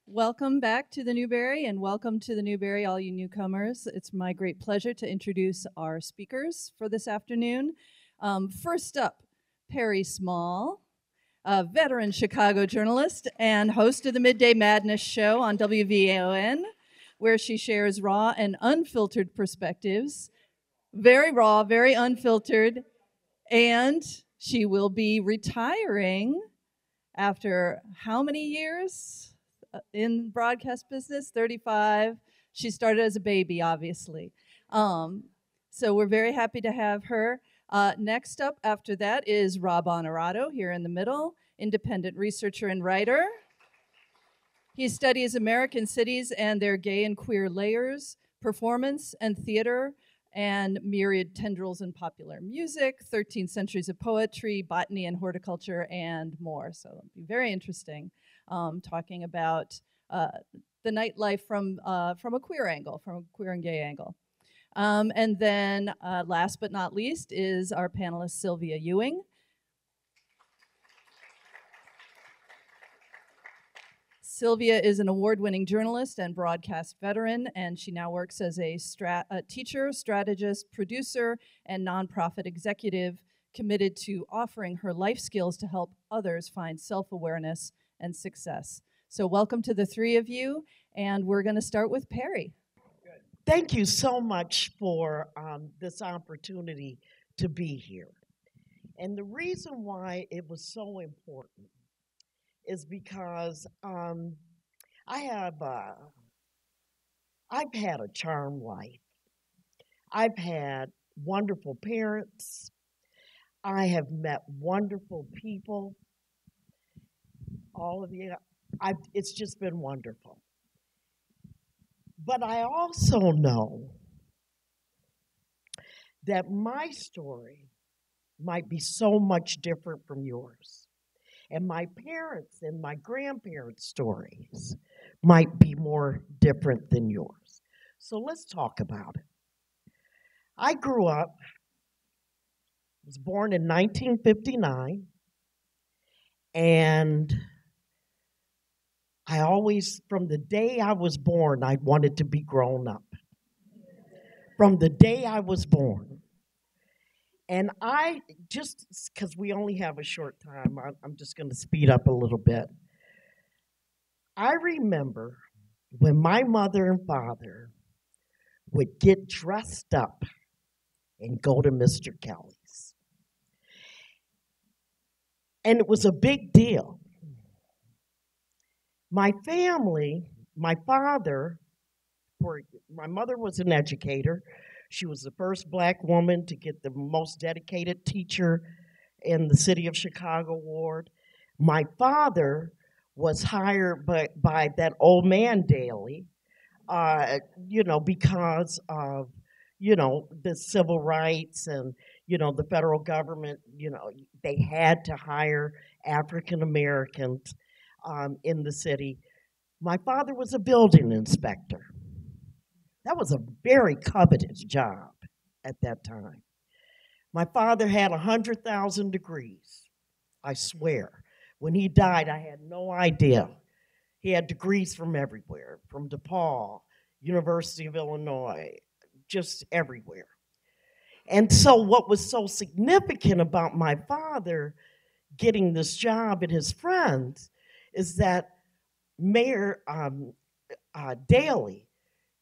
Welcome back to the Newberry, and welcome to the Newberry, all you newcomers. It's my great pleasure to introduce our speakers for this afternoon. First up, Perri Small, a veteran Chicago journalist and host of the Midday Madness show on WVON, where she shares raw and unfiltered perspectives. Very raw, very unfiltered, and she will be retiring after how many years? In broadcast business, 35. She started as a baby, obviously. So we're very happy to have her. Next up after that is Rob Onorato, here in the middle, independent researcher and writer. He studies American cities and their gay and queer layers, performance and theater, and myriad tendrils in popular music, 13 centuries of poetry, botany and horticulture, and more. So it'll be very interesting. Talking about the nightlife from a queer angle, from a queer and gay angle. And then last but not least is our panelist, Sylvia Ewing. Sylvia is an award-winning journalist and broadcast veteran, and she now works as a teacher, strategist, producer, and nonprofit executive committed to offering her life skills to help others find self-awareness and success. So welcome to the three of you, and we're going to start with Perri. Thank you so much for this opportunity to be here. And the reason why it was so important is because I've had a charmed life. I've had wonderful parents. I have met wonderful people. All of you, it's just been wonderful. But I also know that my story might be so much different from yours. And my parents' and my grandparents' stories might be more different than yours. So let's talk about it. I grew up, was born in 1959, and I always, from the day I was born, I wanted to be grown up. From the day I was born. And I, just because we only have a short time, I'm just going to speed up a little bit. I remember when my mother and father would get dressed up and go to Mr. Kelly's. And it was a big deal. My family, my father, my mother was an educator. She was the first Black woman to get the most dedicated teacher in the city of Chicago award. My father was hired by that old man Daley, because of, the civil rights and, the federal government, they had to hire African Americans in the city. My father was a building inspector. That was a very coveted job at that time. My father had 100,000 degrees, I swear. When he died, I had no idea. He had degrees from everywhere, from DePaul, University of Illinois, just everywhere. And so what was so significant about my father getting this job and his friends is that Mayor Daley,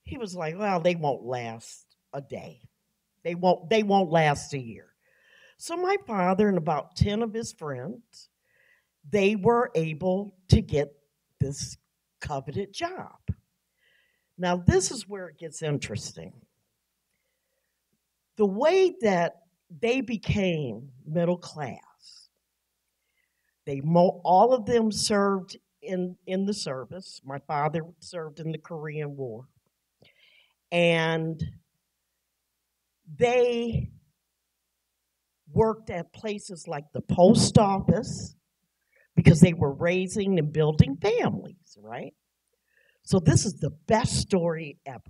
he was like, well, they won't last a day. They won't last a year. So my father and about 10 of his friends, they were able to get this coveted job. Now, this is where it gets interesting. The way that they became middle class, all of them served in the service. My father served in the Korean War. And they worked at places like the post office because they were raising and building families, right? So this is the best story ever.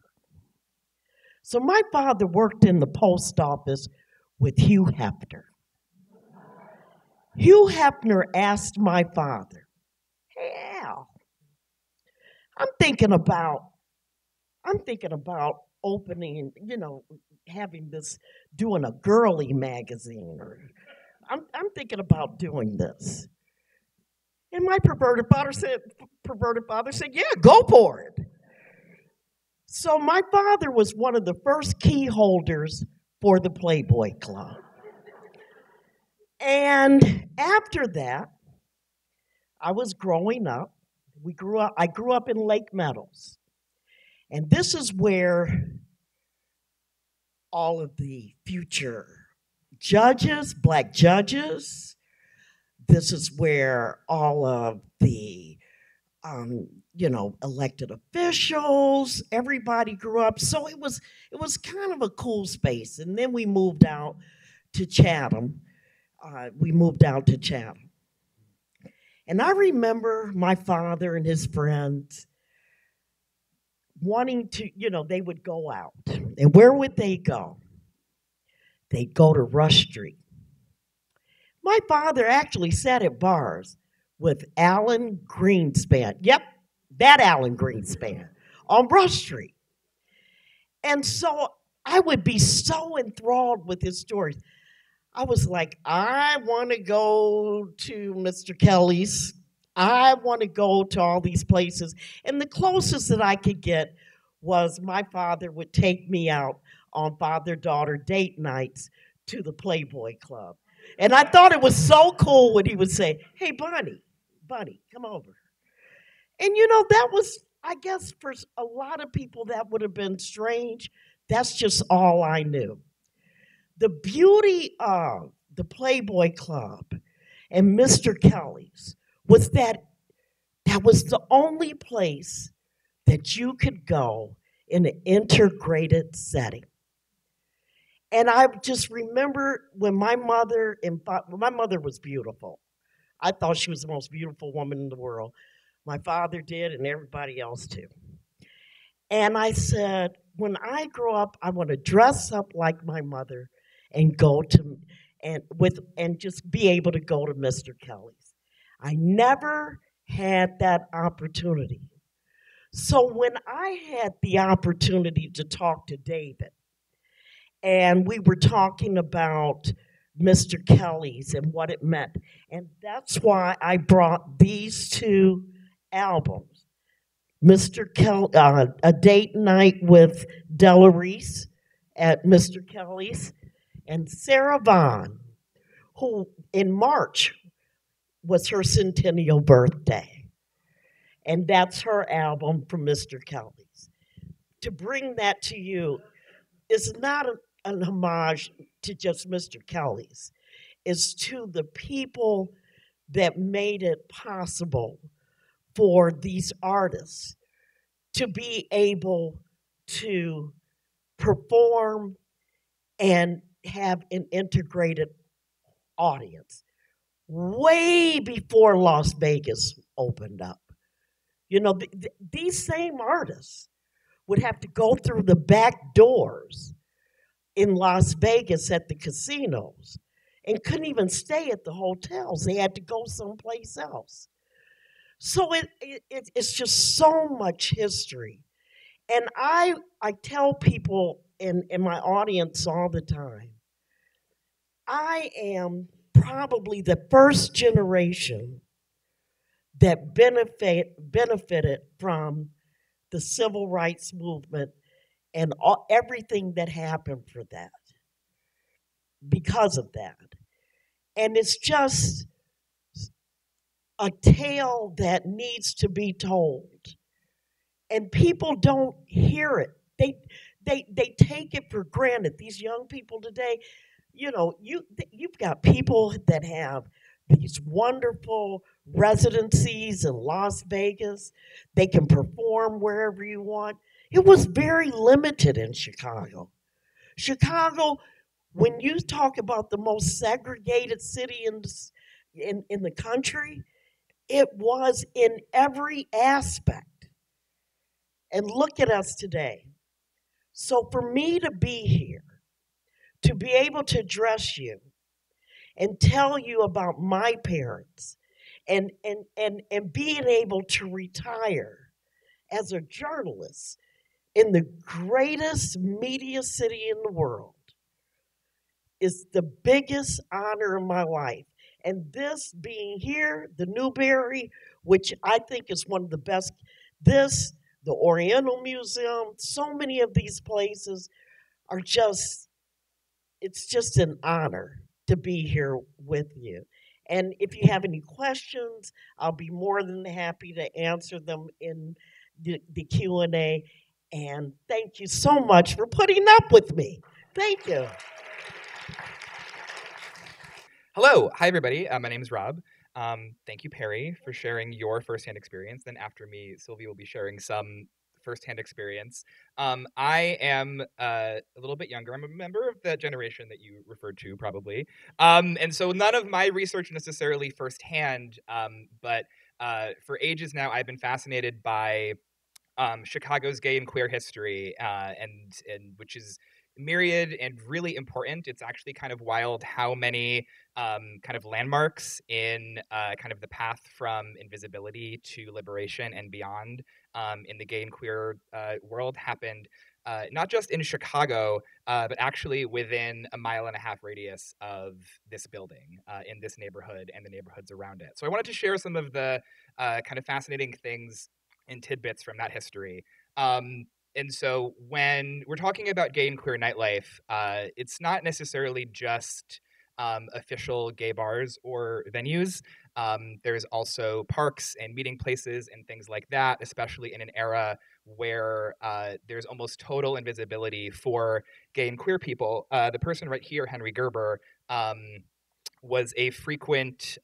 So my father worked in the post office with Hugh Hefner. Hugh Hefner asked my father, hey, Al, I'm thinking about I'm thinking about opening, having this, doing a girly magazine, or I'm thinking about doing this. And my perverted father said, yeah, go for it. So my father was one of the first key holders for the Playboy Club. And after that, I was growing up. I grew up in Lake Meadows. And this is where all of the future judges, black judges, this is where all of the elected officials, everybody grew up. So it was kind of a cool space. And then we moved out to Chatham. And I remember my father and his friends wanting to, they would go out. And where would they go? They'd go to Rush Street. My father actually sat at bars with Alan Greenspan. Yep, that Alan Greenspan on Rush Street. And so I would be so enthralled with his stories. I was like, I want to go to Mr. Kelly's. I want to go to all these places. And the closest that I could get was my father would take me out on father-daughter date nights to the Playboy Club. And I thought it was so cool when he would say, hey, Bunny, come over. And that was, I guess, for a lot of people that would have been strange. That's just all I knew. The beauty of the Playboy Club and Mr. Kelly's was that was the only place that you could go in an integrated setting. And I just remember when my mother was beautiful. I thought she was the most beautiful woman in the world. My father did, and everybody else too. And I said, when I grow up, I want to dress up like my mother and go to and just be able to go to Mr. Kelly's. I never had that opportunity. So when I had the opportunity to talk to David, and we were talking about Mr. Kelly's and what it meant, and that's why I brought these two albums. Mr. Kelly, A Date Night with Della Reese at Mr. Kelly's, and Sarah Vaughan, who in March was her centennial birthday. And that's her album from Mr. Kelly's. To bring that to you is not an homage to just Mr. Kelly's. It's to the people that made it possible for these artists to be able to perform and have an integrated audience way before Las Vegas opened up. These same artists would have to go through the back doors in Las Vegas at the casinos and couldn't even stay at the hotels. They had to go someplace else. So it's just so much history. And I tell people in my audience all the time, I am probably the first generation that benefited from the civil rights movement and everything that happened for that, because of that. And it's just a tale that needs to be told. And people don't hear it. They take it for granted. These young people today, you've got people that have these wonderful residencies in Las Vegas. They can perform wherever you want. It was very limited in Chicago. Chicago, when you talk about the most segregated city in the country, it was in every aspect. And look at us today. So for me to be here, to be able to address you and tell you about my parents and being able to retire as a journalist in the greatest media city in the world is the biggest honor of my life. And this being here, the Newberry, which I think is one of the best, this, the Oriental Museum, so many of these places are just, it's just an honor to be here with you. And if you have any questions, I'll be more than happy to answer them in the Q&A. And thank you so much for putting up with me. Thank you. Hello. Hi, everybody. My name is Rob. Thank you, Perri, for sharing your firsthand experience. Then after me, Sylvia will be sharing some firsthand experience. I am a little bit younger. I'm a member of the generation that you referred to, probably. And so none of my research necessarily firsthand, but for ages now, I've been fascinated by Chicago's gay and queer history, and which is myriad and really important. It's actually kind of wild how many kind of landmarks in kind of the path from invisibility to liberation and beyond in the gay and queer world happened. Not just in Chicago, but actually within a 1.5-mile radius of this building, in this neighborhood and the neighborhoods around it. So I wanted to share some of the kind of fascinating things and tidbits from that history. And so when we're talking about gay and queer nightlife, it's not necessarily just official gay bars or venues. There's also parks and meeting places and things like that, especially in an era where there's almost total invisibility for gay and queer people. The person right here, Henry Gerber, was a frequent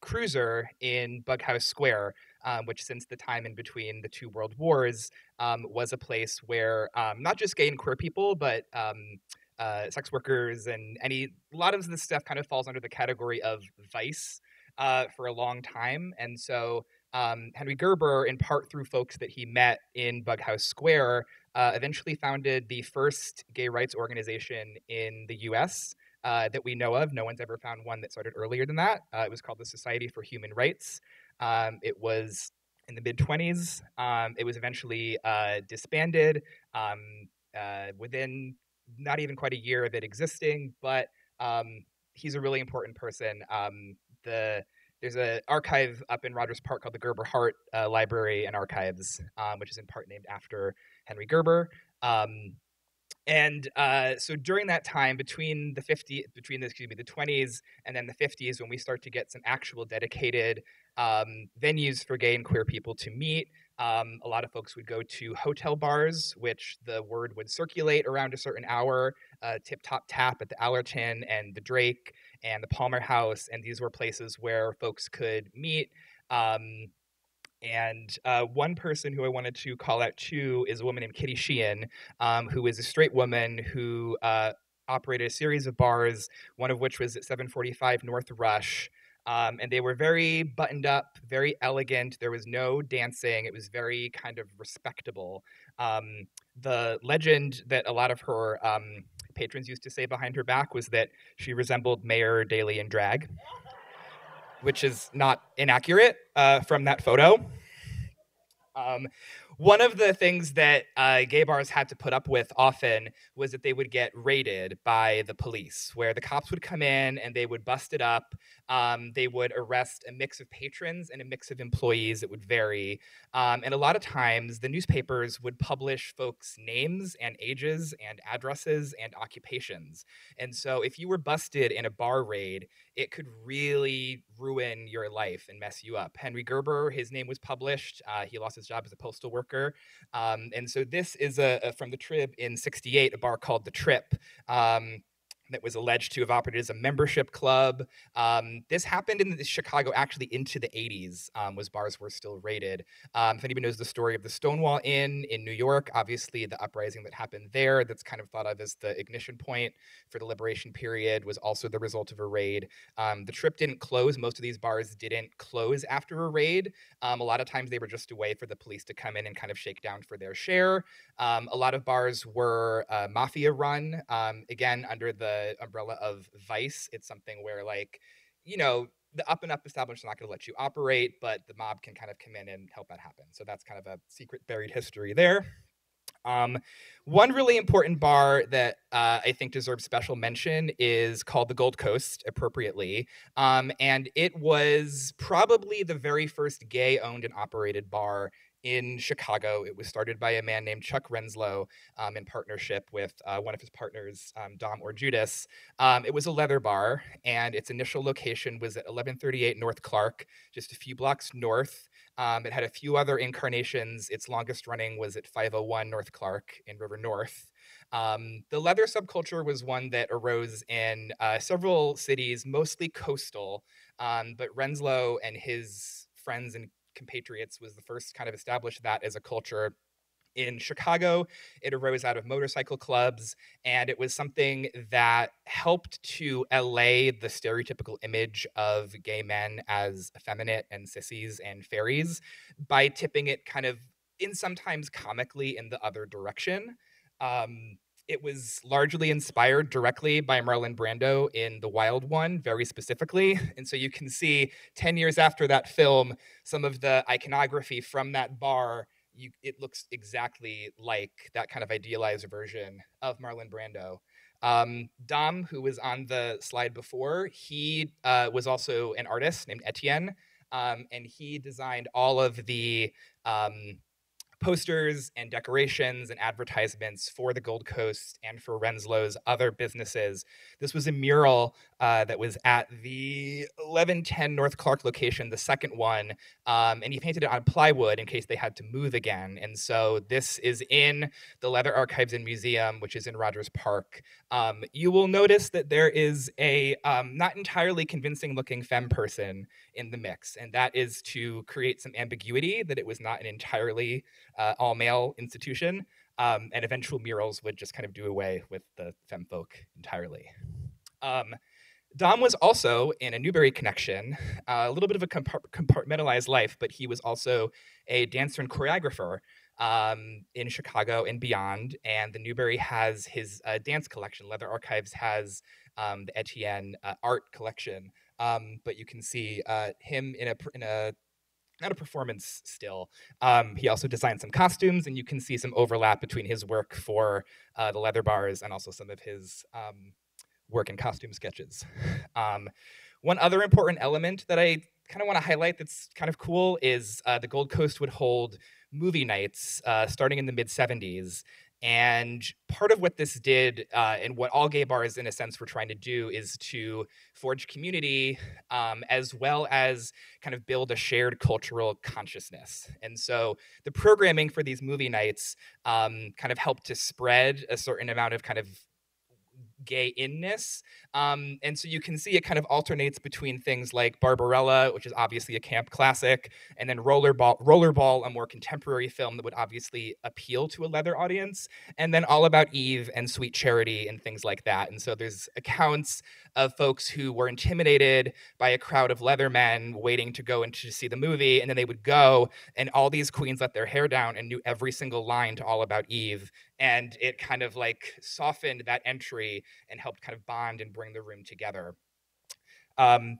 cruiser in Bughouse Square, which since the time in between the two world wars was a place where not just gay and queer people, but sex workers and a lot of this stuff kind of falls under the category of vice for a long time. And so Henry Gerber, in part through folks that he met in Bughouse Square, eventually founded the first gay rights organization in the U.S. That we know of. No one's ever found one that started earlier than that. It was called the Society for Human Rights. It was in the mid-20s. It was eventually disbanded within not even quite a year of it existing, but he's a really important person. There's an archive up in Rogers Park called the Gerber Hart Library and Archives, which is in part named after Henry Gerber. And so during that time, between the 20s and then the 50s, when we start to get some actual dedicated venues for gay and queer people to meet, a lot of folks would go to hotel bars, which the word would circulate around a certain hour, Tip Top Tap at the Allerton and the Drake and the Palmer House. And these were places where folks could meet. And one person who I wanted to call out too is a woman named Kitty Sheehan, who is a straight woman who operated a series of bars, one of which was at 745 North Rush. And they were very buttoned up, very elegant. There was no dancing. It was very kind of respectable. The legend that a lot of her patrons used to say behind her back was that she resembled Mayor Daley in drag, which is not inaccurate from that photo. One of the things that gay bars had to put up with often was that they would get raided by the police, where the cops would come in and they would bust it up. They would arrest a mix of patrons and a mix of employees. It would vary. And a lot of times the newspapers would publish folks' names and ages and addresses and occupations. And so if you were busted in a bar raid, it could really ruin your life and mess you up. Henry Gerber, his name was published. He lost his job as a postal worker. And so this is from the Trib in '68, a bar called The Trip. That was alleged to have operated as a membership club. This happened in Chicago actually into the 80s, was bars were still raided. If anybody knows the story of the Stonewall Inn in New York, obviously the uprising that happened there, that's kind of thought of as the ignition point for the liberation period, was also the result of a raid. The Trip didn't close. Most of these bars didn't close after a raid. A lot of times they were just a way for the police to come in and kind of shake down for their share. A lot of bars were mafia run, again, under the umbrella of vice. It's something where, like, you know, the up and up establishment is not going to let you operate, but the mob can kind of come in and help that happen. So that's kind of a secret buried history there. One really important bar that I think deserves special mention is called the Gold Coast, appropriately. And it was probably the very first gay owned and operated bar in Chicago. It was started by a man named Chuck Renslow in partnership with one of his partners, Dom or Judas. It was a leather bar, and its initial location was at 1138 North Clark, just a few blocks north. It had a few other incarnations. Its longest running was at 501 North Clark in River North. The leather subculture was one that arose in several cities, mostly coastal, but Renslow and his friends and compatriots was the first to kind of establish that as a culture. In Chicago, it arose out of motorcycle clubs, and it was something that helped to allay the stereotypical image of gay men as effeminate and sissies and fairies by tipping it kind of in sometimes comically in the other direction. It was largely inspired directly by Marlon Brando in The Wild One, very specifically. And so you can see 10 years after that film, some of the iconography from that bar, it looks exactly like that kind of idealized version of Marlon Brando. Dom, who was on the slide before, he was also an artist named Etienne, and he designed all of the posters and decorations and advertisements for the Gold Coast and for Renslow's other businesses. This was a mural that was at the 1110 North Clark location, the second one, and he painted it on plywood in case they had to move again. And so this is in the Leather Archives and Museum, which is in Rogers Park. You will notice that there is a not entirely convincing looking femme person in the mix, and that is to create some ambiguity that it was not an entirely all-male institution, and eventual murals would just kind of do away with the femfolk entirely. Dom was also in a Newberry connection, a little bit of a compartmentalized life, but he was also a dancer and choreographer in Chicago and beyond. And the Newberry has his dance collection. Leather Archives has the Etienne art collection, but you can see him in a not a performance still. He also designed some costumes, and you can see some overlap between his work for the leather bars and also some of his work in costume sketches. One other important element that I kind of want to highlight that's kind of cool is the Gold Coast would hold movie nights starting in the mid-70s. And part of what this did, and what all gay bars, in a sense, were trying to do, is to forge community, as well as kind of build a shared cultural consciousness. And so the programming for these movie nights kind of helped to spread a certain amount of kind of gay-inness. And so you can see it kind of alternates between things like Barbarella, which is obviously a camp classic, and then Rollerball, a more contemporary film that would obviously appeal to a leather audience, and then All About Eve and Sweet Charity and things like that. And so there's accounts of folks who were intimidated by a crowd of leather men waiting to go in to see the movie, and then they would go, and all these queens let their hair down and knew every single line to All About Eve, and it kind of like softened that entry and helped kind of bond and bring the room together.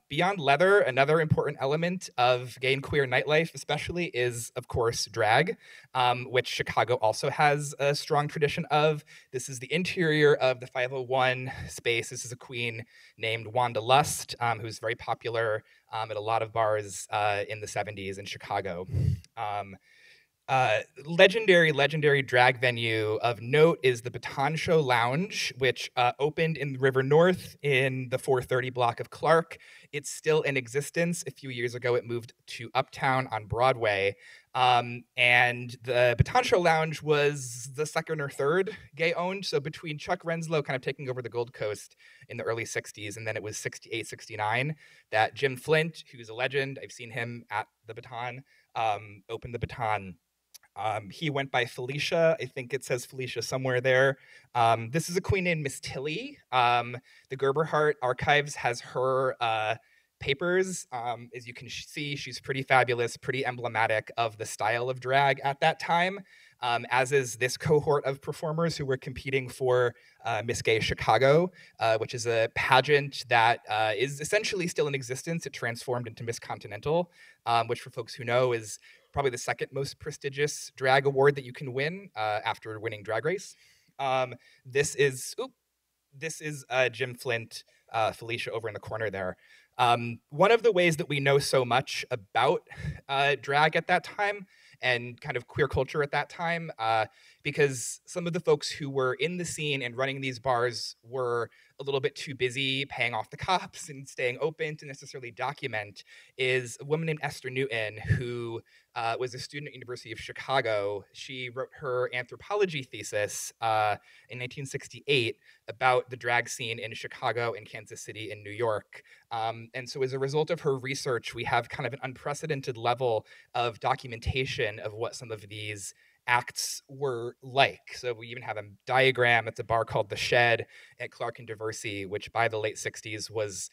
Beyond leather, another important element of gay and queer nightlife especially is, of course, drag, which Chicago also has a strong tradition of. This is the interior of the 501 space. This is a queen named Wanda Lust, who's very popular at a lot of bars in the 70s in Chicago. Legendary drag venue of note is the Baton Show Lounge, which opened in River North in the 430 block of Clark. It's still in existence. A few years ago, it moved to Uptown on Broadway. And the Baton Show Lounge was the second or third gay owned. So between Chuck Renslow kind of taking over the Gold Coast in the early 60s, and then it was 68, 69, that Jim Flint, who's a legend, I've seen him at the Baton, opened the Baton. He went by Felicia. I think it says Felicia somewhere there. This is a queen named Miss Tilly. The Gerberhardt Archives has her papers. As you can see, she's pretty fabulous, pretty emblematic of the style of drag at that time. as is this cohort of performers who were competing for Miss Gay Chicago, which is a pageant that is essentially still in existence. It transformed into Miss Continental, which for folks who know is probably the second most prestigious drag award that you can win after winning Drag Race. This is Jim Flint, Felicia over in the corner there. One of the ways that we know so much about drag at that time and kind of queer culture at that time, because some of the folks who were in the scene and running these bars were a little bit too busy paying off the cops and staying open to necessarily document, is a woman named Esther Newton, who was a student at University of Chicago. She wrote her anthropology thesis in 1968 about the drag scene in Chicago and Kansas City and New York. And so as a result of her research, we have kind of an unprecedented level of documentation of what some of these acts were like. So we even have a diagram. It's a bar called The Shed at Clark and Diversey, which by the late 60s was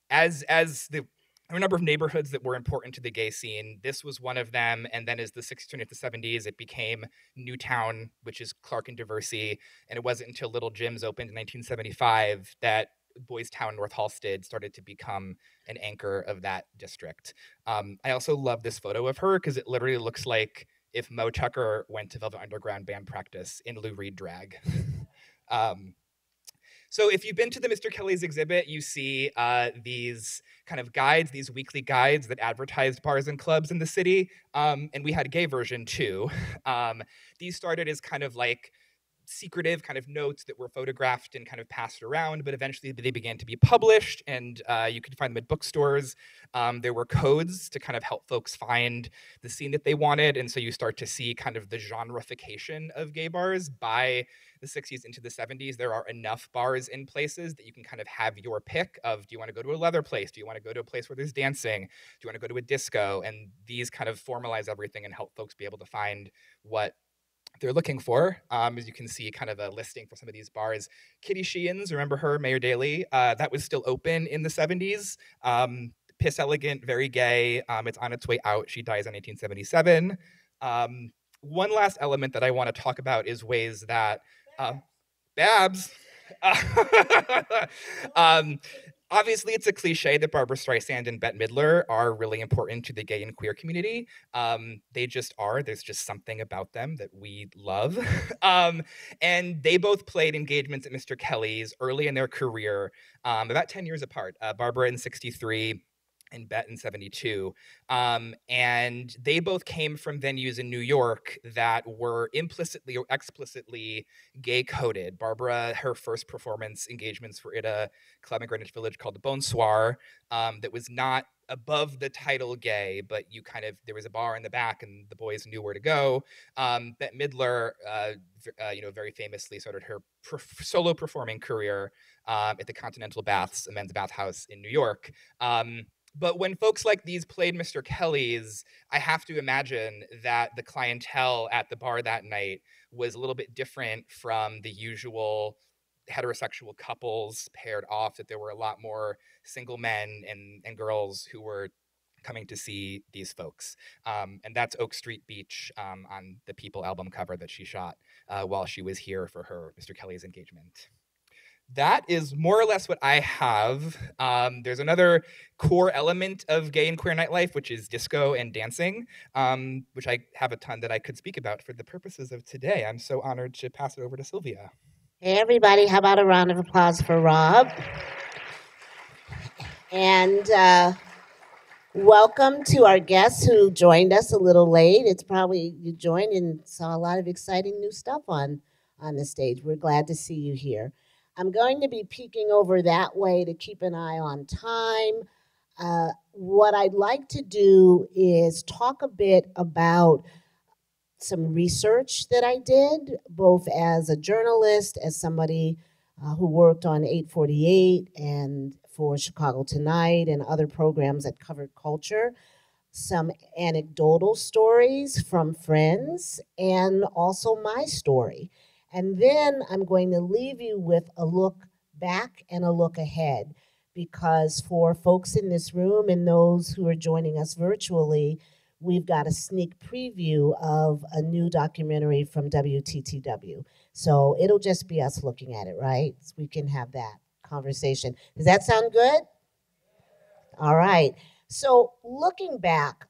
as the a number of neighborhoods that were important to the gay scene. This was one of them. And then as the 60s turned into the 70s, it became Newtown, which is Clark and Diversey. And it wasn't until Little Jim's opened in 1975 that Boys Town, North Halsted started to become an anchor of that district. I also love this photo of her because it literally looks like if Mo Tucker went to Velvet Underground band practice in Lou Reed drag. So if you've been to the Mr. Kelly's exhibit, you see these kind of guides, these weekly guides that advertised bars and clubs in the city. And we had a gay version too. These started as kind of like secretive kind of notes that were photographed and kind of passed around, but eventually they began to be published, and you could find them at bookstores. There were codes to kind of help folks find the scene that they wanted, and so you start to see kind of the genreification of gay bars. By the 60s into the 70s, there are enough bars in places that you can kind of have your pick of, do you want to go to a leather place? Do you want to go to a place where there's dancing? Do you want to go to a disco? And these kind of formalize everything and help folks be able to find what they're looking for. As you can see, kind of a listing for some of these bars. Kitty Sheehan's, remember her, Mayor Daley? That was still open in the 70s. Piss Elegant, very gay. It's on its way out. She dies in 1877. One last element that I want to talk about is ways that Babs. Obviously, it's a cliche that Barbra Streisand and Bette Midler are really important to the gay and queer community. They just are. There's just something about them that we love. And they both played engagements at Mr. Kelly's early in their career, about 10 years apart. Barbara in 63 and Bette in 72. And they both came from venues in New York that were implicitly or explicitly gay coded. Barbara, her first performance engagements were at a club in Greenwich Village called the Bonsoir, that was not above the title gay, but there was a bar in the back and the boys knew where to go. Bette Midler, very famously started her solo performing career at the Continental Baths, a men's bathhouse in New York. But when folks like these played Mr. Kelly's, I have to imagine that the clientele at the bar that night was a little bit different from the usual heterosexual couples paired off, that there were a lot more single men and girls who were coming to see these folks. And that's Oak Street Beach on the People album cover that she shot while she was here for her Mr. Kelly's engagement. That is more or less what I have. There's another core element of gay and queer nightlife, which is disco and dancing, which I have a ton that I could speak about for the purposes of today. I'm so honored to pass it over to Sylvia. Hey, everybody. How about a round of applause for Rob? And welcome to our guests who joined us a little late. It's probably you joined and saw a lot of exciting new stuff on the stage. We're glad to see you here. I'm going to be peeking over that way to keep an eye on time. What I'd like to do is talk a bit about some research that I did, both as a journalist, as somebody who worked on 848 and for Chicago Tonight and other programs that covered culture, some anecdotal stories from friends, and also my story. And then I'm going to leave you with a look back and a look ahead, because for folks in this room and those who are joining us virtually, we've got a sneak preview of a new documentary from WTTW. So it'll just be us looking at it, right? So we can have that conversation. Does that sound good? All right. So looking back,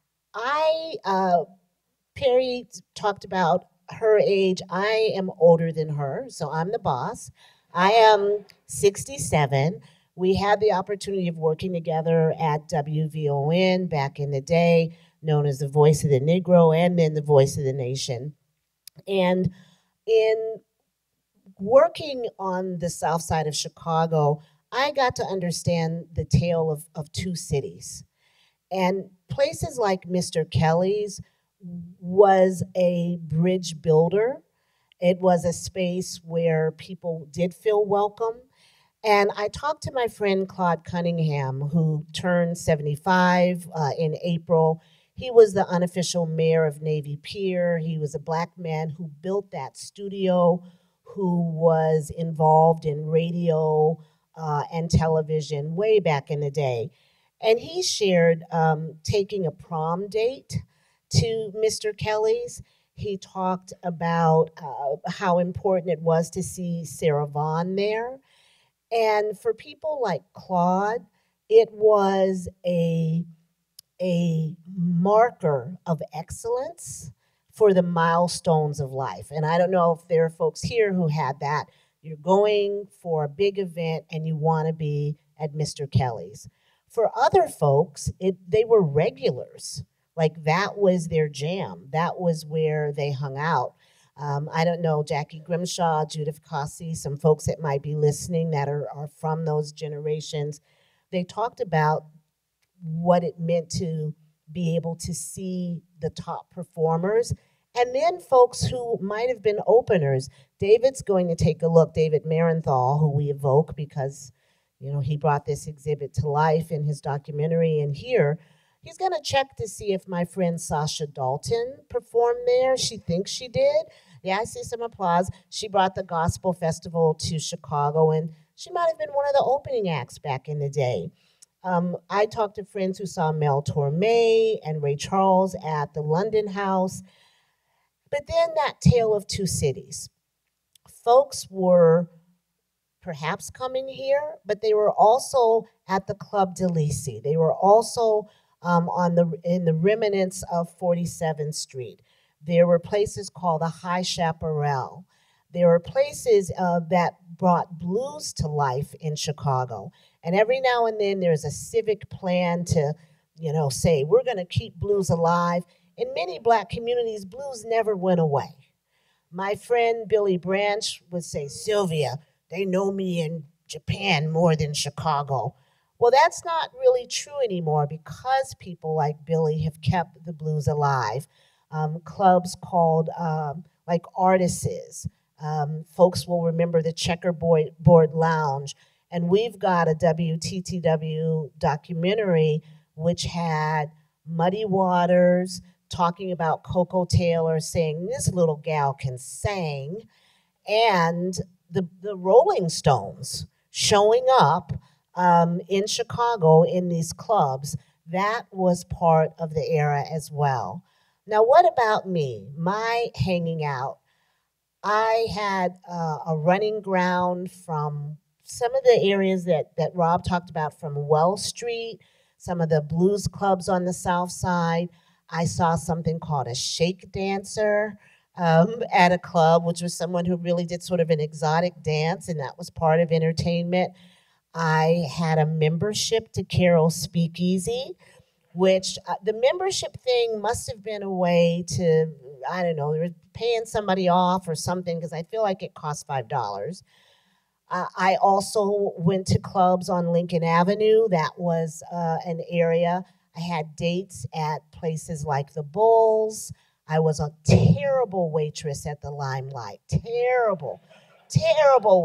Perri talked about her age. I am older than her, so I'm the boss. I am 67. We had the opportunity of working together at WVON back in the day, known as the Voice of the Negro and then the Voice of the Nation. And in working on the south side of Chicago, I got to understand the tale of two cities. And places like Mr. Kelly's was a bridge builder. It was a space where people did feel welcome. And I talked to my friend Claude Cunningham, who turned 75 in April. He was the unofficial mayor of Navy Pier. He was a black man who built that studio, who was involved in radio and television way back in the day. And he shared taking a prom date to Mr. Kelly's. He talked about how important it was to see Sarah Vaughan there. And for people like Claude, it was a marker of excellence for the milestones of life. And I don't know if there are folks here who had that. You're going for a big event and you want to be at Mr. Kelly's. For other folks, they were regulars. Like that was their jam. That was where they hung out. I don't know, Jackie Grimshaw, Judith Cossey, some folks that might be listening that are from those generations. They talked about what it meant to be able to see the top performers. And then folks who might have been openers. David's going to take a look, David Marenthal, who we evoke because, you know, he brought this exhibit to life in his documentary. And here, he's going to check to see if my friend Sasha Dalton performed there. She thinks she did. Yeah, I see some applause. She brought the Gospel Festival to Chicago, and she might have been one of the opening acts back in the day. I talked to friends who saw Mel Torme and Ray Charles at the London House. But then that tale of two cities. Folks were perhaps coming here, but they were also at the Club de Lisi. They were also in the remnants of 47th Street. There were places called the High Chaparral. There were places that brought blues to life in Chicago. And every now and then there's a civic plan to, you know, say, we're going to keep blues alive. In many black communities, blues never went away. My friend Billy Branch would say, Sylvia, they know me in Japan more than Chicago. Well, that's not really true anymore because people like Billy have kept the blues alive. Clubs called like Artists. Folks will remember the Checkerboard Lounge. And we've got a WTTW documentary which had Muddy Waters talking about Coco Taylor saying, this little gal can sing, and the Rolling Stones showing up in Chicago in these clubs. That was part of the era as well. Now, what about me? My hanging out. I had a running ground from some of the areas that Rob talked about, from Wells Street, some of the blues clubs on the South Side. I saw something called a shake dancer at a club, which was someone who really did sort of an exotic dance, and that was part of entertainment. I had a membership to Carol's Speakeasy, which the membership thing must have been a way to, I don't know, they were paying somebody off or something, because I feel like it cost $5. I also went to clubs on Lincoln Avenue. That was an area. I had dates at places like the Bulls. I was a terrible waitress at the Limelight. Terrible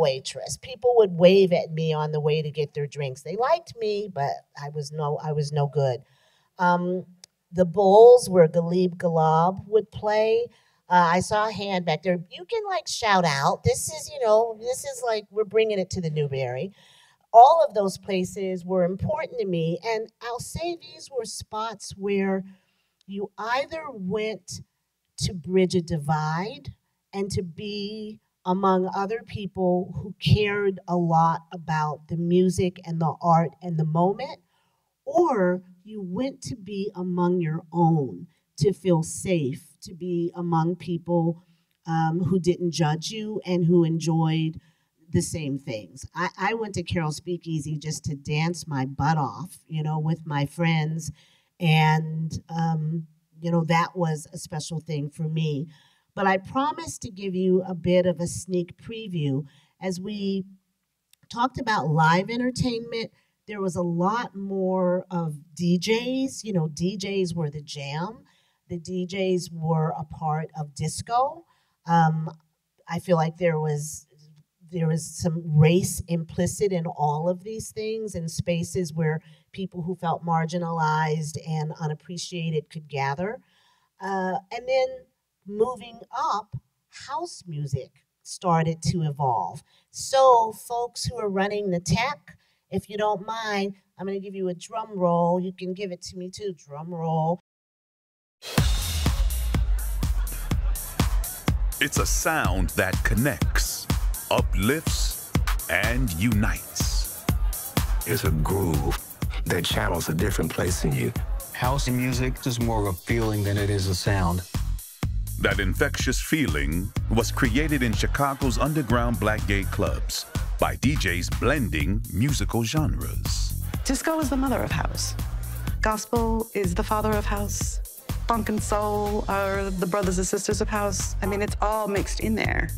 waitress. People would wave at me on the way to get their drinks. They liked me, but I was no good. The Bulls, where Galib Galab would play. I saw a hand back there. You can like shout out. This is like we're bringing it to the Newberry. All of those places were important to me. And I'll say these were spots where you either went to bridge a divide and to be among other people who cared a lot about the music and the art and the moment, or you went to be among your own, to feel safe, to be among people who didn't judge you and who enjoyed the same things. I went to Carol Speakeasy just to dance my butt off, with my friends. And, that was a special thing for me. But I promised to give you a bit of a sneak preview. As we talked about live entertainment, there was a lot more of DJs. DJs were the jam. The DJs were a part of disco. I feel like there was some race implicit in all of these things, in spaces where people who felt marginalized and unappreciated could gather. And then moving up, house music started to evolve. So folks who are running the tech, if you don't mind, I'm going to give you a drum roll. You can give it to me too, drum roll. It's a sound that connects, uplifts, and unites. It's a groove that channels a different place in you. House music is more of a feeling than it is a sound. That infectious feeling was created in Chicago's underground black gay clubs by DJs blending musical genres. Disco is the mother of house. Gospel is the father of house. Funk and soul are the brothers and sisters of house. I mean, it's all mixed in there.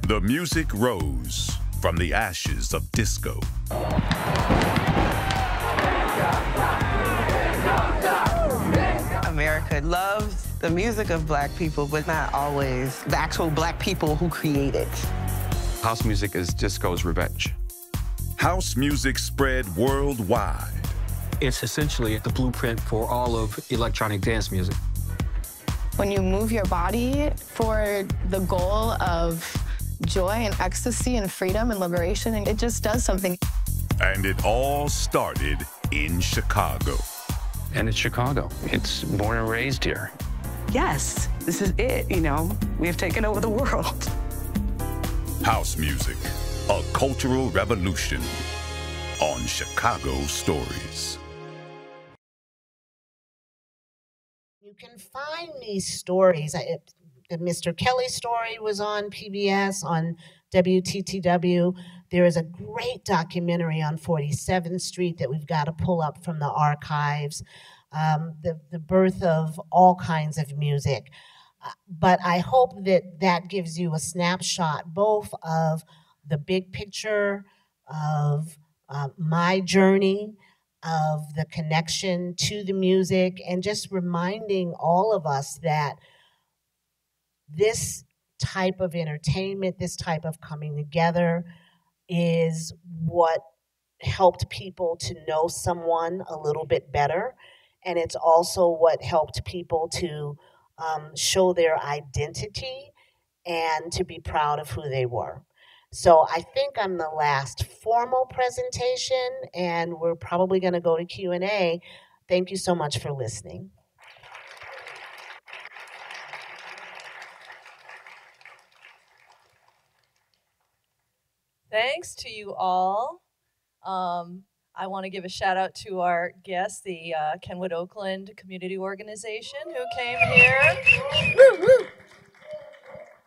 The music rose from the ashes of disco. America loves the music of black people, but not always the actual black people who create it. House music is disco's revenge. House music spread worldwide. It's essentially the blueprint for all of electronic dance music. When you move your body for the goal of joy and ecstasy and freedom and liberation, and it just does something. And it all started in Chicago. And it's Chicago. It's born and raised here. Yes, this is it, We have taken over the world. House music, a cultural revolution on Chicago Stories. You can find these stories. The Mr. Kelly story was on PBS, on WTTW. There is a great documentary on 47th Street that we've got to pull up from the archives. The birth of all kinds of music. But I hope that gives you a snapshot both of the big picture, of my journey, of the connection to the music, and just reminding all of us that this type of entertainment, this type of coming together is what helped people to know someone a little bit better. And it's also what helped people to show their identity and to be proud of who they were. So I think I'm the last formal presentation, and we're probably going to go to Q&A. Thank you so much for listening. Thanks to you all. I want to give a shout out to our guests, the Kenwood Oakland Community Organization, who came here. Woo, woo.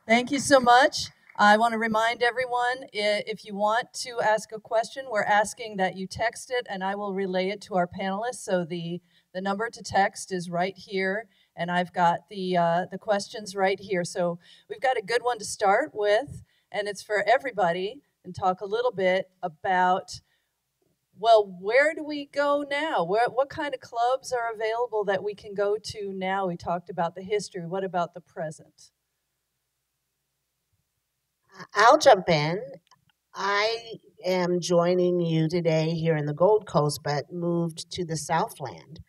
Thank you so much. I want to remind everyone, if you want to ask a question, we're asking that you text it, and I will relay it to our panelists. So the number to text is right here, and I've got the questions right here. So we've got a good one to start with, and it's for everybody, and talk a little bit about, well, where do we go now? What kind of clubs are available that we can go to now? We talked about the history. What about the present? I'll jump in. I am joining you today here in the Gold Coast, but moved to the Southland.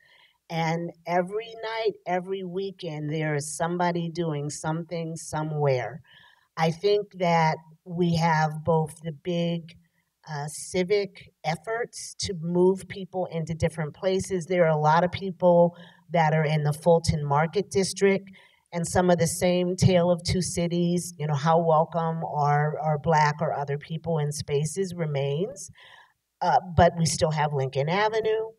And every night, every weekend, there is somebody doing something somewhere. I think that we have both the big civic efforts to move people into different places. There are a lot of people that are in the Fulton Market District. And some of the same tale of two cities, you know, how welcome are Black or other people in spaces remains. But we still have Lincoln Avenue,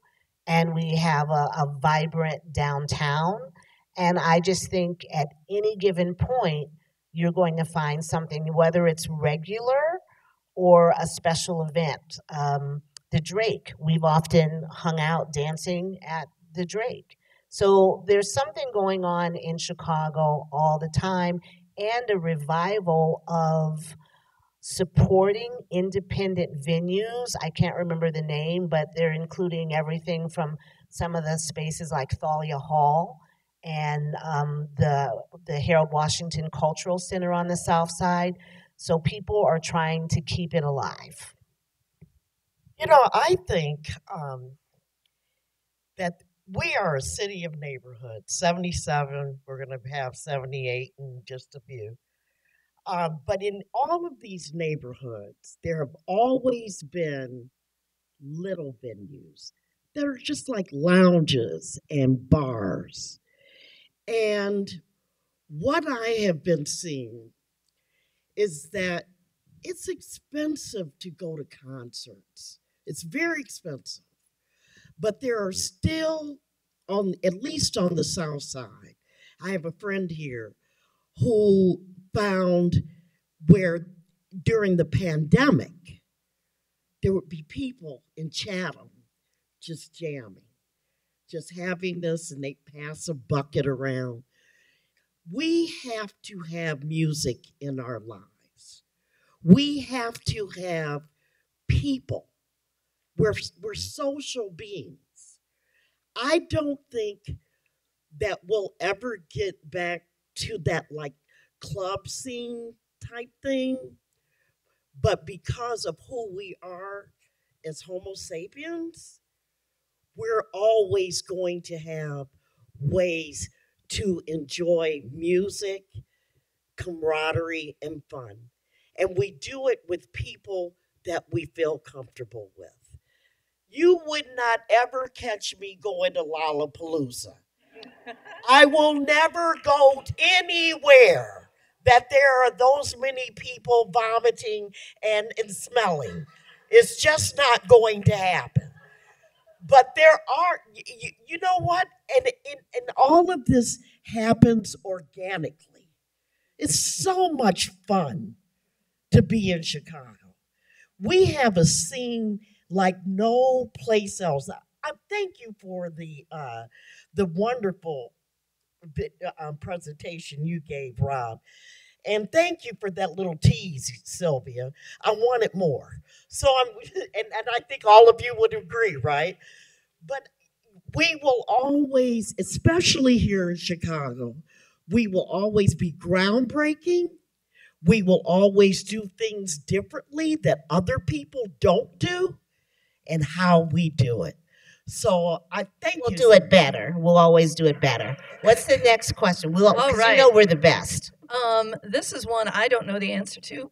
and we have a vibrant downtown. And I just think at any given point, you're going to find something, whether it's regular or a special event. The Drake, we've often hung out dancing at the Drake. So there's something going on in Chicago all the time, and a revival of supporting independent venues. I can't remember the name, but they're including everything from some of the spaces like Thalia Hall and the Harold Washington Cultural Center on the South Side. So people are trying to keep it alive. You know, I think that we are a city of neighborhoods. 77, we're going to have 78 in just a few. But in all of these neighborhoods, there have always been little venues that are just like lounges and bars. And what I have been seeing is that it's expensive to go to concerts. It's very expensive. But there are still, at least on the South Side, I have a friend here who found where during the pandemic, there would be people in Chatham just jamming, just having this, and they pass a bucket around. We have to have music in our lives. We have to have people. We're social beings. I don't think that we'll ever get back to that like club scene type thing, but because of who we are as Homo sapiens, we're always going to have ways to enjoy music, camaraderie, and fun. And we do it with people that we feel comfortable with. You would not ever catch me going to Lollapalooza. I will never go anywhere that there are those many people vomiting and smelling. It's just not going to happen. But there are, you know what? And all of this happens organically. It's so much fun to be in Chicago. We have a scene like no place else. I thank you for the wonderful presentation you gave, Rob. And thank you for that little tease, Sylvia. I wanted more. So and I think all of you would agree, right? But we will always, especially here in Chicago, we will always be groundbreaking. We will always do things differently that other people don't do, and how we do it. So I think we'll do it better. We'll always do it better. What's the next question? All right. You know we're the best. This is one I don't know the answer to.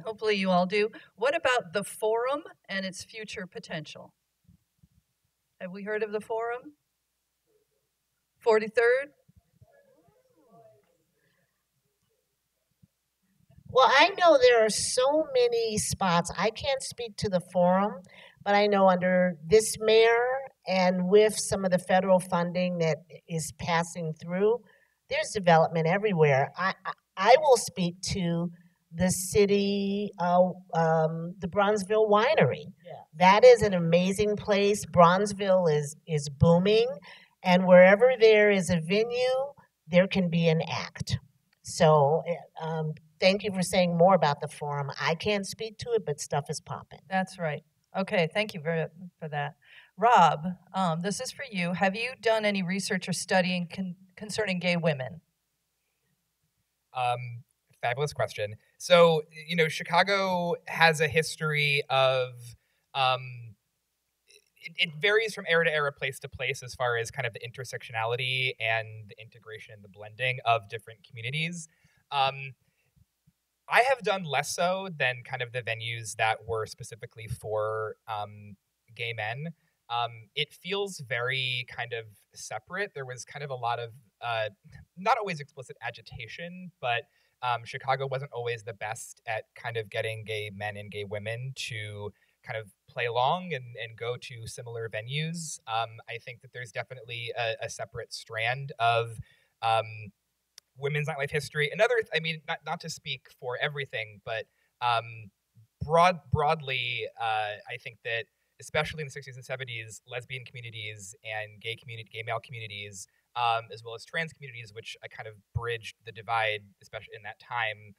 Hopefully you all do. What about the Forum and its future potential? Have we heard of the Forum? 43rd? Well, I know there are so many spots. I can't speak to the Forum, but I know under this mayor and with some of the federal funding that is passing through, there's development everywhere. I will speak to the city, the Bronzeville Winery. Yeah. That is an amazing place. Bronzeville is booming, and wherever there is a venue, there can be an act. So thank you for saying more about the Forum. I can't speak to it, but stuff is popping. That's right. Okay, thank you for that. Rob, this is for you. Have you done any research or studying concerning gay women? Fabulous question. So, you know, Chicago has a history of, it varies from era to era, place to place, as far as kind of the intersectionality and the integration and the blending of different communities. I have done less so than kind of the venues that were specifically for gay men. it feels very kind of separate. There was kind of a lot of not always explicit agitation, but Chicago wasn't always the best at kind of getting gay men and gay women to kind of play along and go to similar venues. I think that there's definitely a separate strand of women's nightlife history. I mean, not to speak for everything, but broadly, I think that especially in the 60s and 70s, lesbian communities and gay male communities, as well as trans communities, which I kind of bridged the divide, especially in that time,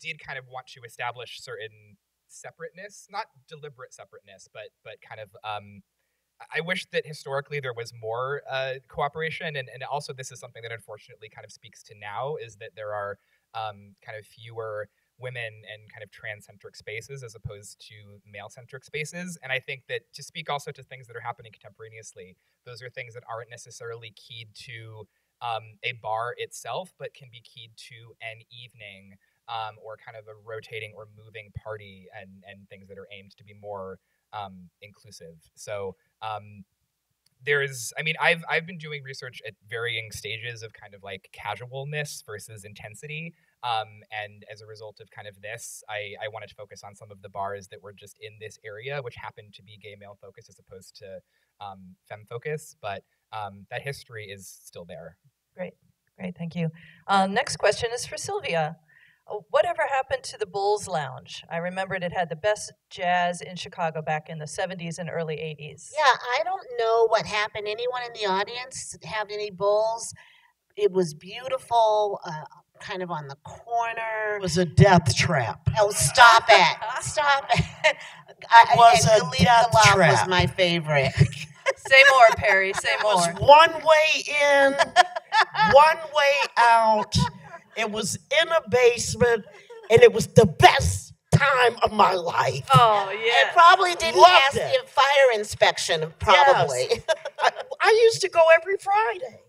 did kind of want to establish certain separateness, not deliberate separateness, but kind of I wish that historically there was more cooperation, and also this is something that unfortunately kind of speaks to now, is that there are kind of fewer women and kind of trans-centric spaces as opposed to male-centric spaces. And I think that to speak also to things that are happening contemporaneously, those are things that aren't necessarily keyed to a bar itself, but can be keyed to an evening or kind of a rotating or moving party and things that are aimed to be more inclusive. So I've been doing research at varying stages of kind of like casualness versus intensity. And as a result of kind of this, I wanted to focus on some of the bars that were just in this area, which happened to be gay male focused as opposed to femme focused. But that history is still there. Great, thank you. Next question is for Sylvia. Whatever happened to the Bulls Lounge? I remembered it had the best jazz in Chicago back in the 70s and early 80s. Yeah, I don't know what happened. Anyone in the audience have any Bulls? It was beautiful, kind of on the corner. It was a death trap. Oh, stop it. Stop it. It was a death trap. Was my favorite. Say more, Perri, say more. It was one way in, one way out. It was in a basement, and it was the best time of my life. Oh, yeah. And probably didn't ask him fire inspection, probably. Yes. I used to go every Friday.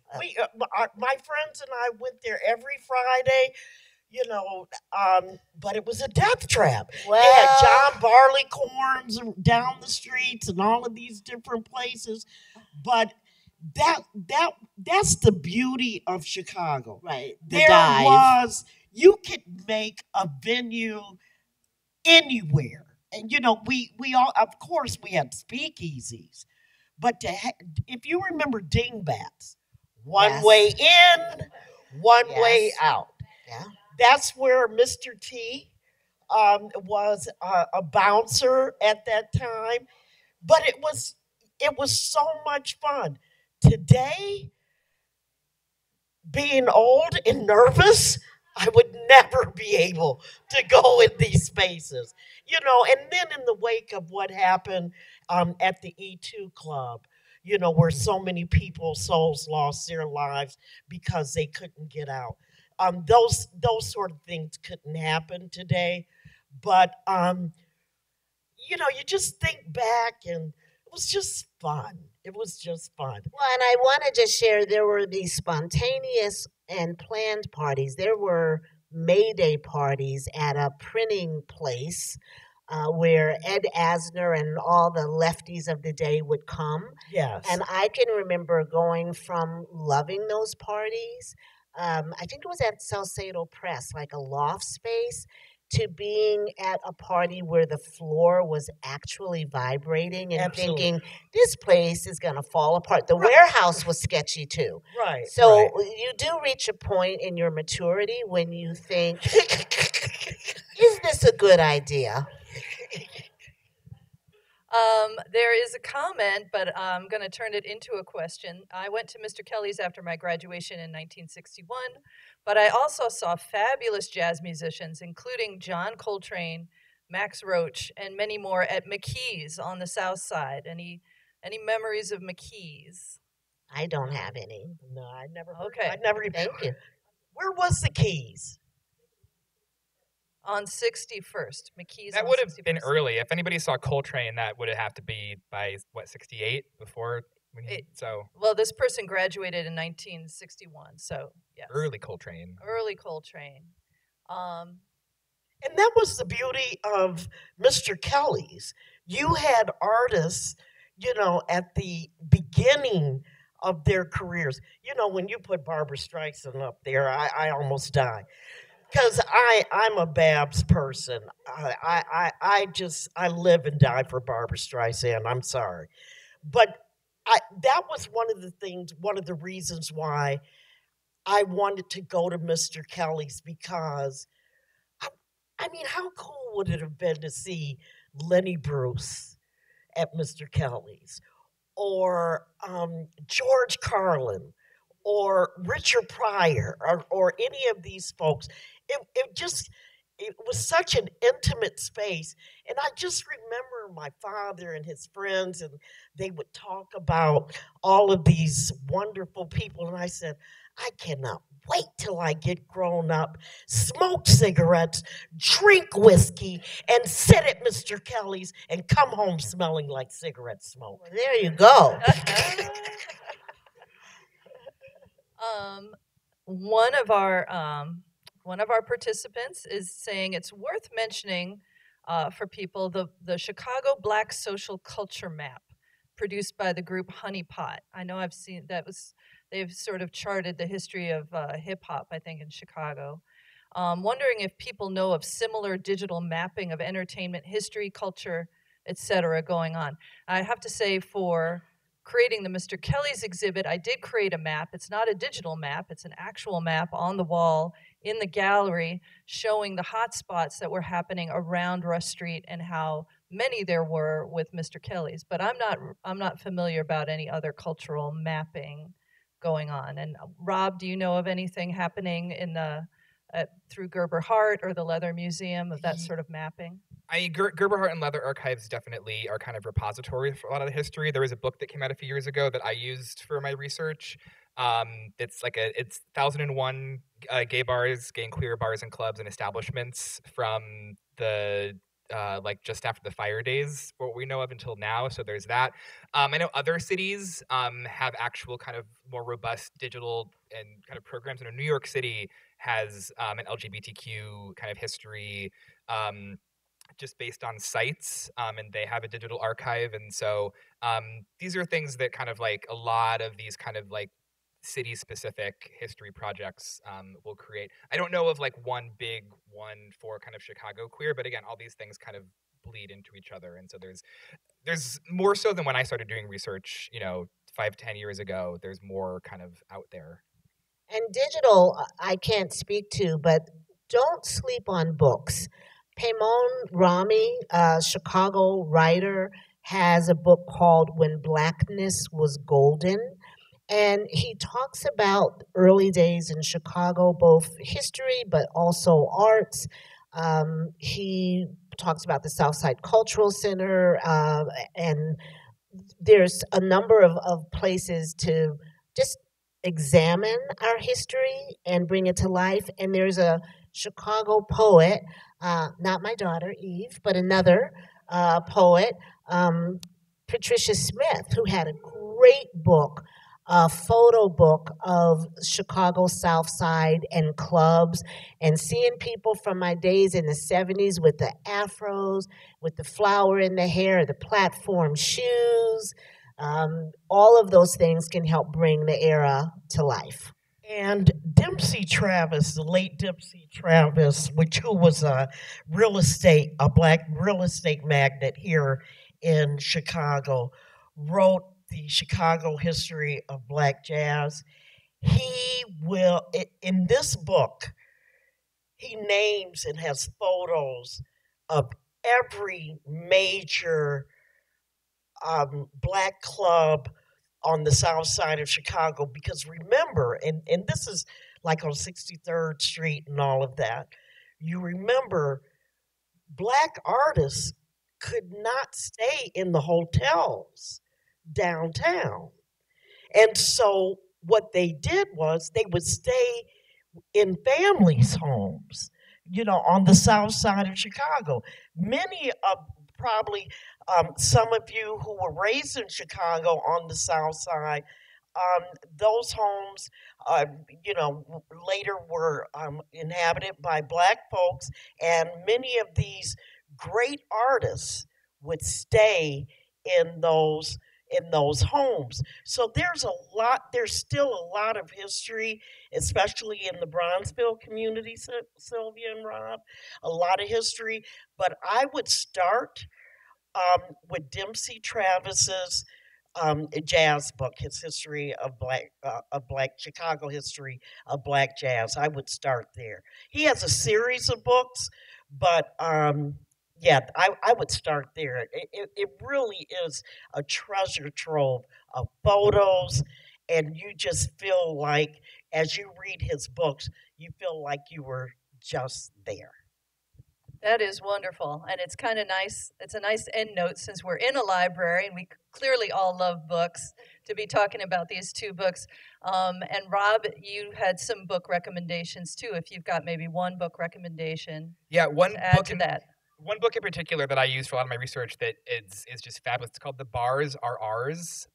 My friends and I went there every Friday, but it was a death trap. Well, they had John Barleycorns down the streets and all of these different places, but that's the beauty of Chicago. Right. You could make a venue anywhere. And we all, of course, we had speakeasies, but if you remember Dingbats, one way in, one way out. Yeah. That's where Mr. T was a bouncer at that time, but it was so much fun. Today, being old and nervous, I would never be able to go in these spaces. And then in the wake of what happened at the E2 Club, where so many people's souls lost their lives because they couldn't get out. Those sort of things couldn't happen today. But, you just think back, and it was just fun. It was just fun. Well, and I want to just share, there were these spontaneous and planned parties. There were May Day parties at a printing place where Ed Asner and all the lefties of the day would come. Yes. And I can remember going from loving those parties, I think it was at Salcedo Press, like a loft space, to being at a party where the floor was actually vibrating and thinking, this place is going to fall apart. The warehouse was sketchy too. Right. So you do reach a point in your maturity when you think, is this a good idea? There is a comment, but I'm going to turn it into a question. I went to Mr. Kelly's after my graduation in 1961, but I also saw fabulous jazz musicians, including John Coltrane, Max Roach, and many more at McKee's on the South Side. Any memories of McKee's? I don't have any. No, I never. Okay. I never. Thank you. Where was the Keys? On 61st, McKee's. That would have been early. If anybody saw Coltrane, that would have to be by 68 before. Well, this person graduated in 1961, so yes. Early Coltrane. Early Coltrane. And that was the beauty of Mr. Kelly's. You had artists, at the beginning of their careers. When you put Barbra Streisand up there, I almost die. Because I'm a Babs person. I live and die for Barbra Streisand. I'm sorry. But that was one of the reasons why I wanted to go to Mr. Kelly's, because how cool would it have been to see Lenny Bruce at Mr. Kelly's, or George Carlin, or Richard Pryor, or any of these folks? It was such an intimate space. And I just remember my father and his friends, and they would talk about all of these wonderful people. And I said, I cannot wait till I get grown up, smoke cigarettes, drink whiskey, and sit at Mr. Kelly's and come home smelling like cigarette smoke. Well, there you go. One of our participants is saying it's worth mentioning for people the Chicago Black Social Culture Map, produced by the group Honey Pot. I know I've seen they've sort of charted the history of hip hop, I think, in Chicago. Wondering if people know of similar digital mapping of entertainment, history, culture, etc. going on. I have to say, for creating the Mr. Kelly's exhibit, I did create a map. It's not a digital map, it's an actual map on the wall in the gallery showing the hotspots that were happening around Rush Street and how many there were with Mr. Kelly's. But I'm not familiar about any other cultural mapping going on. And Rob, do you know of anything happening in through Gerber Hart or the Leather Museum of that sort of mapping? Gerber Hart and Leather Archives definitely are kind of repositories for a lot of the history. There was a book that came out a few years ago that I used for my research. It's 1001 gay bars, gay and queer bars and clubs and establishments from the just after the fire days, what we know of until now. So there's that. I know other cities have actual kind of more robust digital and kind of programs. I know New York City has an LGBTQ kind of history just based on sites, and they have a digital archive. And so these are things that kind of like a lot of these kind of like city-specific history projects will create. I don't know of like one big one for kind of Chicago queer, but again, all these things kind of bleed into each other. And so there's more so than when I started doing research, 5-10 years ago. There's more kind of out there. And digital, I can't speak to, but don't sleep on books. Pamon Rami, a Chicago writer, has a book called When Blackness Was Golden. And he talks about early days in Chicago, both history, but also arts. He talks about the Southside Cultural Center, and there's a number of places to just examine our history and bring it to life. And there's a Chicago poet, not my daughter, Eve, but another poet, Patricia Smith, who had a great book, a photo book of Chicago South Side and clubs, and seeing people from my days in the 70s with the afros, with the flower in the hair, the platform shoes. All of those things can help bring the era to life. And Dempsey Travis, the late Dempsey Travis, who was a black real estate magnate here in Chicago, wrote the Chicago History of Black Jazz. In this book, he names and has photos of every major black club on the south side of Chicago, because remember, and this is like on 63rd Street and all of that, you remember black artists could not stay in the hotels downtown. And so what they did was they would stay in families' homes, on the south side of Chicago. Many of probably some of you who were raised in Chicago on the south side those homes, you know, later were inhabited by black folks, and many of these great artists would stay in those homes. So there's still a lot of history, especially in the Bronzeville community, Sylvia and Rob, a lot of history. But I would start with Dempsey Travis's jazz book, his history of black Chicago history of black jazz. I would start there. He has a series of books, but yeah, I would start there. It really is a treasure trove of photos, and you just feel like, as you read his books, you feel like you were just there. That is wonderful, and it's kind of nice. It's a nice end note since we're in a library, and we clearly all love books, to be talking about these two books. And Rob, you had some book recommendations too. If you've got maybe one book recommendation, yeah, one to add book to that. One book in particular that I use for a lot of my research that is just fabulous. It's called The Bars Are Ours,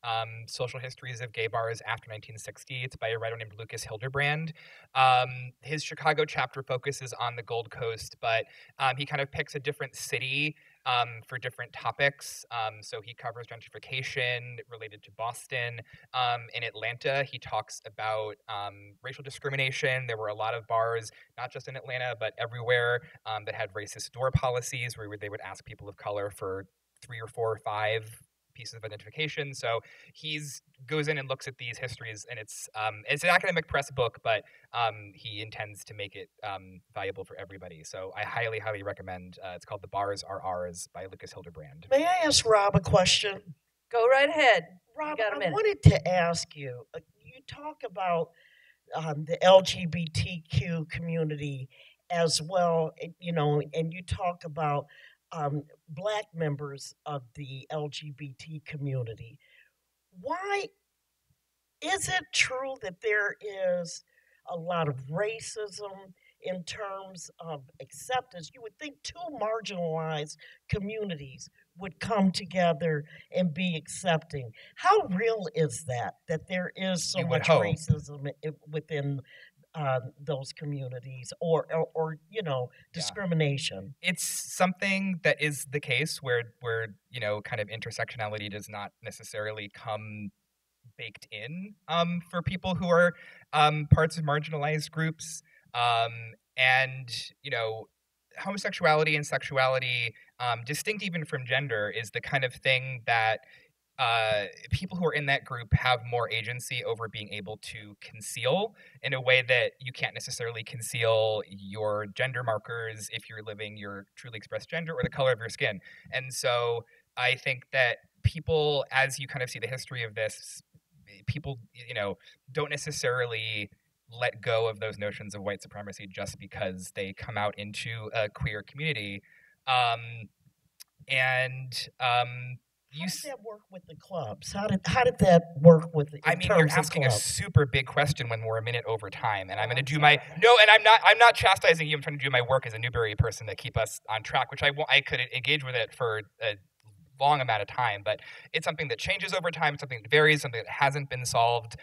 Social Histories of Gay Bars After 1960. It's by a writer named Lucas Hildebrand. His Chicago chapter focuses on the Gold Coast, but he kind of picks a different city for different topics. So he covers gentrification related to Boston. In Atlanta, he talks about racial discrimination. There were a lot of bars, not just in Atlanta, but everywhere, that had racist door policies where they would ask people of color for 3 or 4 or 5 pieces of identification. So he's goes in and looks at these histories, and it's an academic press book, but he intends to make it valuable for everybody. So I highly, highly recommend. It's called The Bars Are Ours by Lucas Hildebrand. May I ask Rob a question? Go right ahead. Rob, You got a I minute. wanted to ask you. You talk about the LGBTQ community as well, you know, and you talk about Black members of the LGBT community. Why is it true that there is a lot of racism in terms of acceptance? You would think two marginalized communities would come together and be accepting. How real is that there is so much racism within those communities, or you know, discrimination? It's something that is the case where you know, kind of intersectionality does not necessarily come baked in for people who are parts of marginalized groups, and you know, homosexuality and sexuality, distinct even from gender, is the kind of thing that people who are in that group have more agency over being able to conceal in a way that you can't necessarily conceal your gender markers if you're living your truly expressed gender or the color of your skin. And so I think that people, as you kind of see the history of this, people, you know, don't necessarily let go of those notions of white supremacy just because they come out into a queer community. How did that work with the clubs? How did that work with the? I mean, you're asking a super big question when we're a minute over time, and I'm going to do my and I'm not chastising you. I'm trying to do my work as a Newberry person to keep us on track, which I could engage with it for a long amount of time, but it's something that changes over time, something that varies, something that hasn't been solved.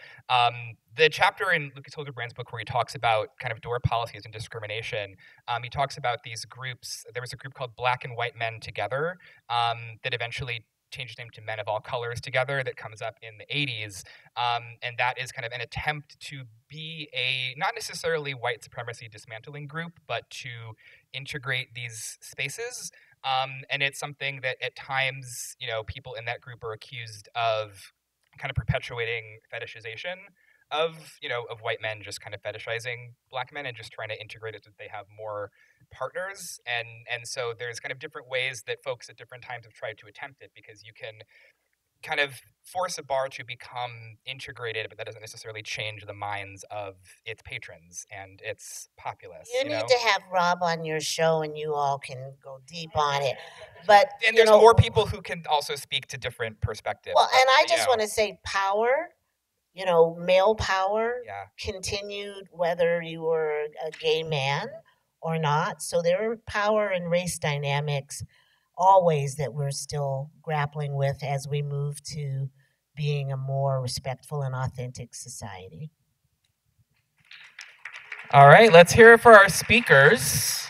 The chapter in Lucas Hildebrand's book where he talks about kind of door policies and discrimination, he talks about these groups. There was a group called Black and White Men Together that eventually changed name to Men of All Colors Together, that comes up in the 80s, and that is kind of an attempt to be a not necessarily white supremacy dismantling group, but to integrate these spaces. And it's something that at times, you know, people in that group are accused of kind of perpetuating fetishization of, you know, of white men just kind of fetishizing Black men and just trying to integrate it so that they have more partners. And so there's kind of different ways that folks at different times have tried to attempt it, because you can kind of force a bar to become integrated, but that doesn't necessarily change the minds of its patrons and its populace. You need to have Rob on your show, and you all can go deep on it. And there's more people who can also speak to different perspectives. Well, and I just want to say power, you know, male power continued whether you were a gay man or not. So there are power and race dynamics always that we're still grappling with as we move to being a more respectful and authentic society. All right, let's hear it for our speakers.